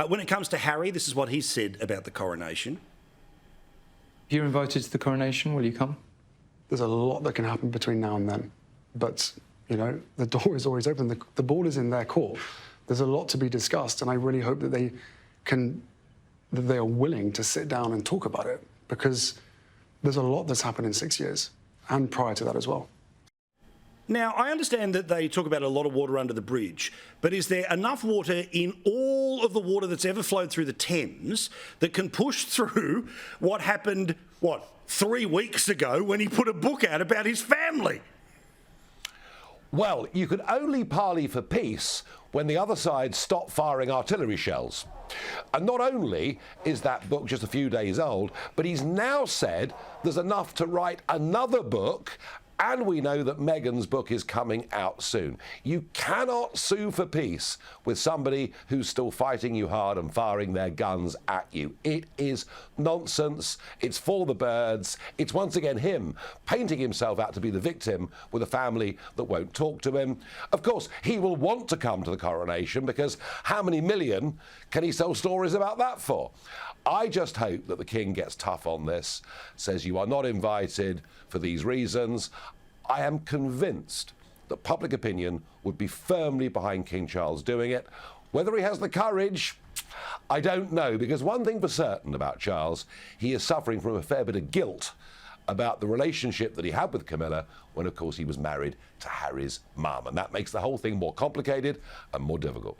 When it comes to Harry, this is what he said about the coronation. If you're invited to the coronation, will you come? There's a lot that can happen between now and then. But, you know, the door is always open. The ball is in their court. There's a lot to be discussed, and I really hope that they are willing to sit down and talk about it, because there's a lot that's happened in 6 years, and prior to that as well. Now, I understand that they talk about a lot of water under the bridge, but is there enough water in all of the water that's ever flowed through the Thames that can push through what happened, 3 weeks ago when he put a book out about his family? Well, you could only parley for peace when the other side stopped firing artillery shells. And not only is that book just a few days old, but he's now said there's enough to write another book. And we know that Meghan's book is coming out soon. You cannot sue for peace with somebody who's still fighting you hard and firing their guns at you. It is nonsense. It's for the birds. It's once again him painting himself out to be the victim with a family that won't talk to him. Of course, he will want to come to the coronation, because how many million can he sell stories about that for? I just hope that the King gets tough on this, says you are not invited for these reasons. I am convinced that public opinion would be firmly behind King Charles doing it. Whether he has the courage, I don't know, because one thing for certain about Charles, he is suffering from a fair bit of guilt about the relationship that he had with Camilla when, of course, he was married to Harry's mum. And that makes the whole thing more complicated and more difficult.